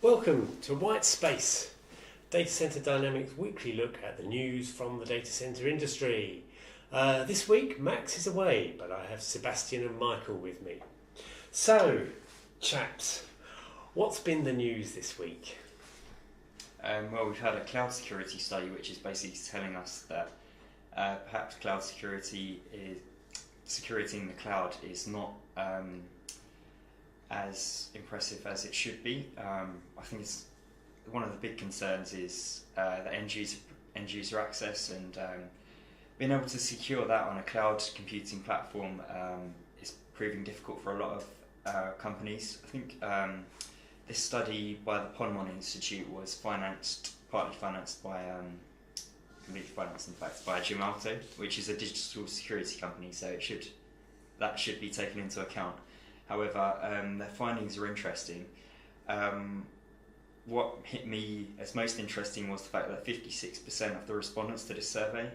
Welcome to White Space, Data Center Dynamics weekly look at the news from the data center industry. This week Max is away, but I have Sebastian and Michael with me. So, chaps, what's been the news this week? Well, we've had a cloud security study which is basically telling us that perhaps cloud security in the cloud is not as impressive as it should be. I think it's one of the big concerns is the end user access, and being able to secure that on a cloud computing platform is proving difficult for a lot of companies. I think this study by the Ponemon Institute was partly financed by completely financed in fact by Gemalto, which is a digital security company, so that should be taken into account. However, their findings are interesting. What hit me as most interesting was the fact that 56% of the respondents to this survey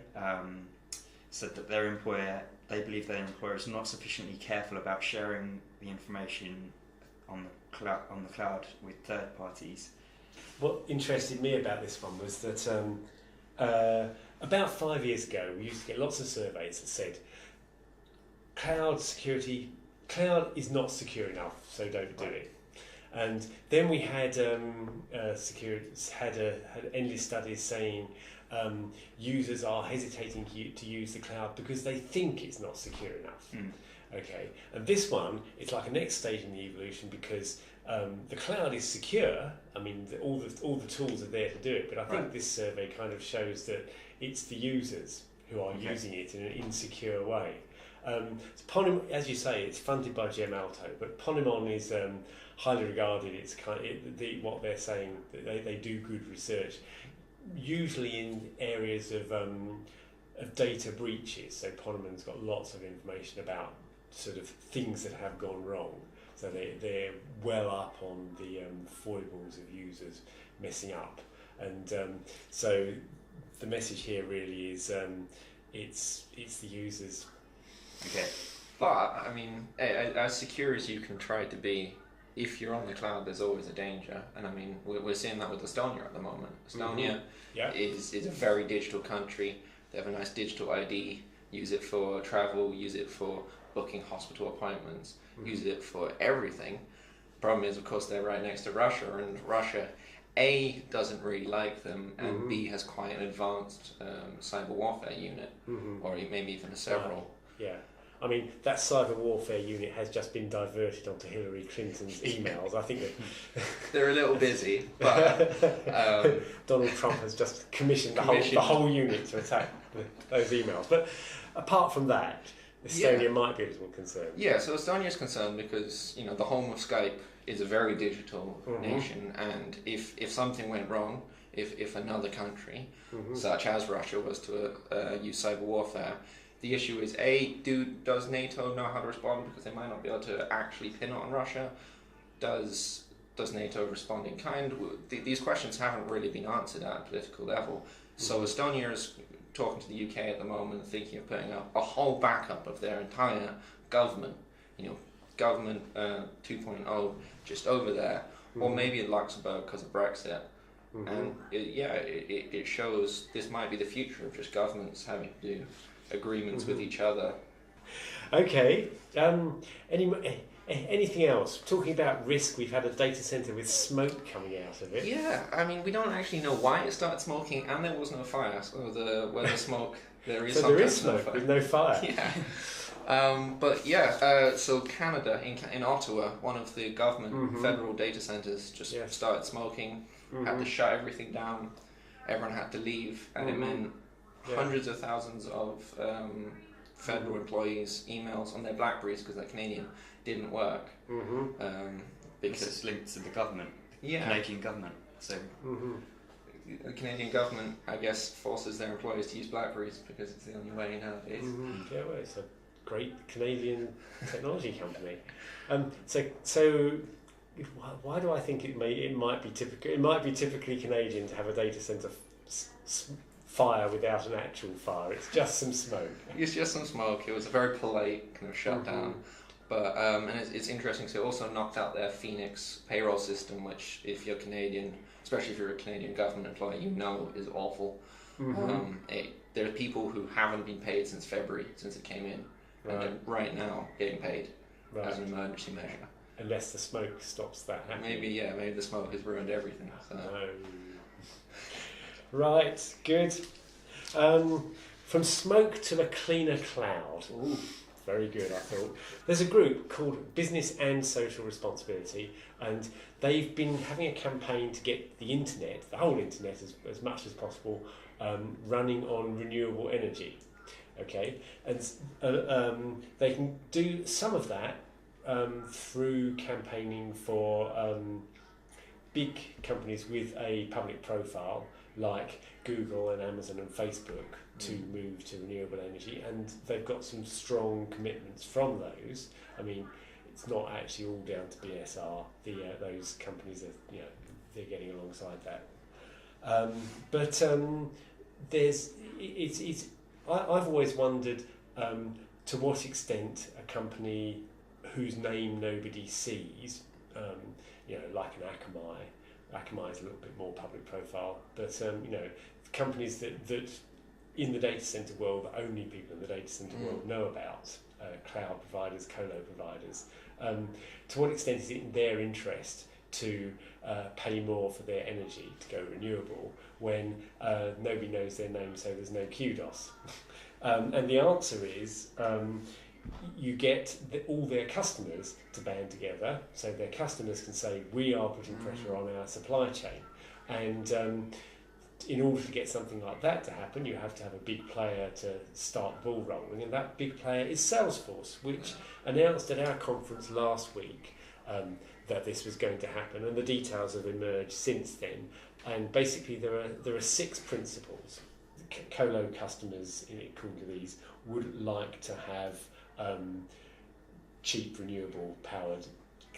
said that they believe their employer is not sufficiently careful about sharing the information on the cloud with third parties. What interested me about this one was that about 5 years ago we used to get lots of surveys that said cloud is not secure enough, so don't do it. And then we had endless studies saying users are hesitating to use the cloud because they think it's not secure enough. Okay, and this one, it's like a next stage in the evolution because the cloud is secure. I mean, all the tools are there to do it, but I think this survey kind of shows that it's the users who are using it in an insecure way. Ponemon, as you say, it's funded by Gemalto, but Ponemon is highly regarded. It's what they're saying, that they do good research, usually in areas of data breaches. So Ponemon's got lots of information about sort of things that have gone wrong. So they're well up on the foibles of users messing up, and so the message here really is it's the users. Okay. But, I mean, as secure as you can try to be, if you're on the cloud, there's always a danger. And I mean, we're seeing that with Estonia at the moment. Estonia is a very digital country. They have a nice digital ID, use it for travel, use it for booking hospital appointments, use it for everything. Problem is, of course, they're right next to Russia, and Russia, A, doesn't really like them, and B, has quite an advanced cyber warfare unit, or maybe even several. Yeah, I mean, that cyber warfare unit has just been diverted onto Hillary Clinton's emails. I think that they're a little busy, but Donald Trump has just commissioned the whole unit to attack those emails. But apart from that, Estonia might be a little concerned. Yeah, so Estonia is concerned because, you know, the home of Skype is a very digital nation, and if something went wrong, if another country, such as Russia, was to use cyber warfare, the issue is, does NATO know how to respond, because they might not be able to actually pin it on Russia? Does NATO respond in kind? These questions haven't really been answered at a political level. So Estonia is talking to the UK at the moment, thinking of putting up a whole backup of their entire government, government 2.0 just over there, or maybe in Luxembourg because of Brexit. And it shows this might be the future of just governments having to do agreements with each other. Okay. Anything else? Talking about risk, we've had a data center with smoke coming out of it. Yeah, I mean, we don't actually know why it started smoking, and there was no fire. So where the smoke, there is so there is smoke with no fire. Yeah. So Canada, in Ottawa, one of the government federal data centers just started smoking, had to shut everything down, everyone had to leave, and it meant hundreds of thousands of federal employees' emails on their Blackberries, because they're Canadian, didn't work. Because it's linked to the government, Canadian government. So the Canadian government, I guess, forces their employees to use Blackberries because it's the only way nowadays. Yeah, well, it's a great Canadian technology company. So why do I think it might be typical? It might be typically Canadian to have a data center fire without an actual fire. It's just some smoke. It's just some smoke. It was a very polite kind of shutdown. But and it's interesting. So it also knocked out their Phoenix payroll system, which, if you're Canadian, especially if you're a Canadian government employee, you know is awful. There are people who haven't been paid since February, since it came in, and they're right now getting paid as an emergency measure. Unless the smoke stops that happening. Maybe the smoke has ruined everything. So. No. Right, good. From smoke to a cleaner cloud. Ooh, very good, I thought. There's a group called Business and Social Responsibility, and they've been having a campaign to get the internet, the whole internet as much as possible, running on renewable energy. Okay, and they can do some of that through campaigning for big companies with a public profile like Google and Amazon and Facebook to move to renewable energy, and they've got some strong commitments from those. I mean, it's not actually all down to BSR. Those companies are, they're getting alongside that. But I've always wondered to what extent a company whose name nobody sees, like an Akamai is a little bit more public profile, but companies that in the data center world, that only people in the data center world know about, cloud providers, colo providers, to what extent is it in their interest to pay more for their energy to go renewable when nobody knows their name, so there's no kudos? And the answer is you get all their customers to band together, so their customers can say, we are putting pressure on our supply chain. And in order to get something like that to happen, you have to have a big player to start the ball rolling, and that big player is Salesforce, which announced at our conference last week that this was going to happen, and the details have emerged since then. And basically there are 6 principles. Colo customers, according to these, would like to have cheap renewable powered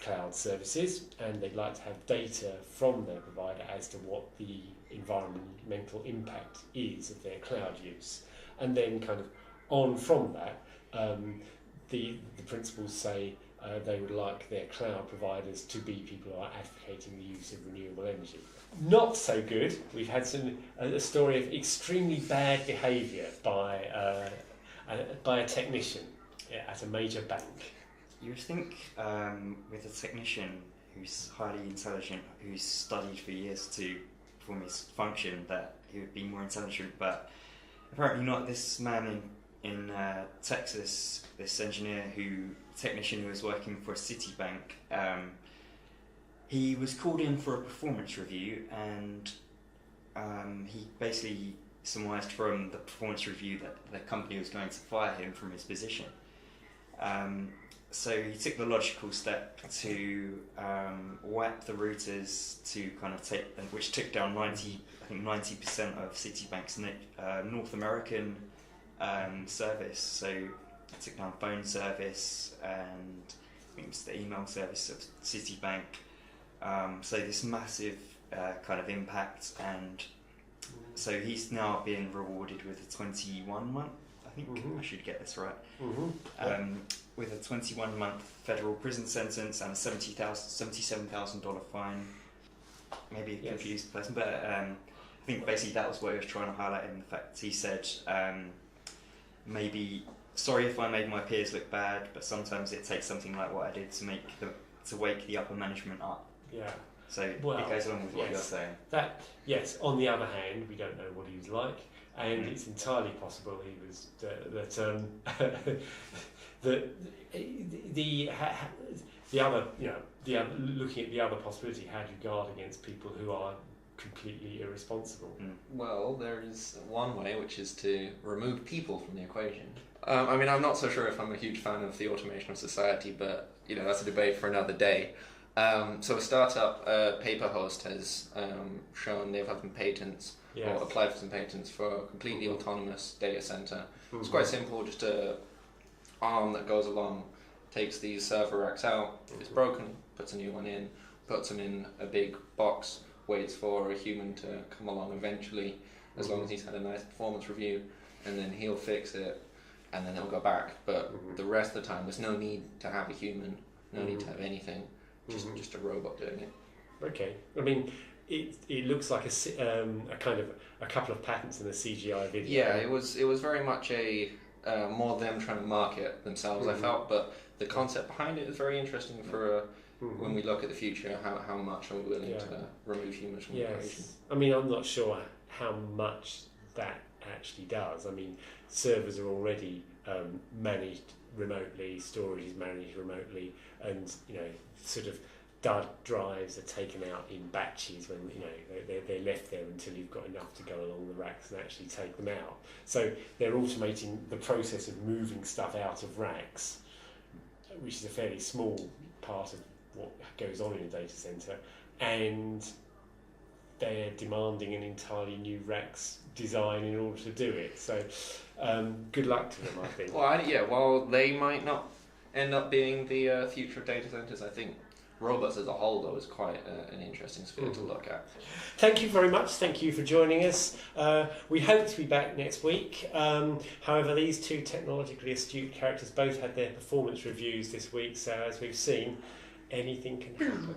cloud services, and they'd like to have data from their provider as to what the environmental impact is of their cloud use. And then kind of on from that, the principles say they would like their cloud providers to be people who are advocating the use of renewable energy. Not so good. We've had a story of extremely bad behaviour by a technician at a major bank. You would think with a technician who's highly intelligent, who's studied for years to perform his function, that he would be more intelligent, but apparently not. This man in Texas, this technician who was working for Citibank, he was called in for a performance review, and he basically surmised from the performance review that the company was going to fire him from his position. So he took the logical step to wipe the routers to kind of which took down 90% of Citibank's North American service. So it took down phone service and I think it's the email service of Citibank. So this massive kind of impact, and so he's now being rewarded with a 21-month. I think I should get this right. With a 21-month federal prison sentence and a $77,000 fine. Maybe a confused person, but I think basically that was what he was trying to highlight in the fact he said, maybe sorry if I made my peers look bad, but sometimes it takes something like what I did to wake the upper management up. Yeah. So it goes along with what you're saying. On the other hand, we don't know what he was like, and it's entirely possible he was looking at the other possibility. How do you guard against people who are completely irresponsible? Well, there is one way, which is to remove people from the equation. I mean, I'm not so sure if I'm a huge fan of the automation of society, but that's a debate for another day. So a startup, Paperhost, has shown they've had some patents, or applied for some patents for a completely autonomous data center. It's quite simple, just a arm that goes along, takes these server racks out, if it's broken, puts a new one in, puts them in a big box, waits for a human to come along eventually, as long as he's had a nice performance review, and then he'll fix it, and then it'll go back. But the rest of the time, there's no need to have a human, no need to have anything, just a robot doing it. Okay, I mean, it looks like a kind of a couple of patents in a CGI video. Yeah, it was very much a more them trying to market themselves, I felt, but the concept behind it is very interesting for when we look at the future, how much are we willing to remove humans from the equation. I mean, I'm not sure how much that actually does. I mean, servers are already managed remotely, storage is managed remotely, and sort of dud drives are taken out in batches when they're left there until you've got enough to go along the racks and actually take them out. So they're automating the process of moving stuff out of racks, which is a fairly small part of what goes on in a data center, and they're demanding an entirely new racks design in order to do it. So good luck to them, I think. While they might not end up being the future of data centers, I think robots as a whole, though, is quite an interesting sphere to look at. Thank you very much. Thank you for joining us. We hope to be back next week. However, these two technologically astute characters both had their performance reviews this week, so as we've seen, anything can happen.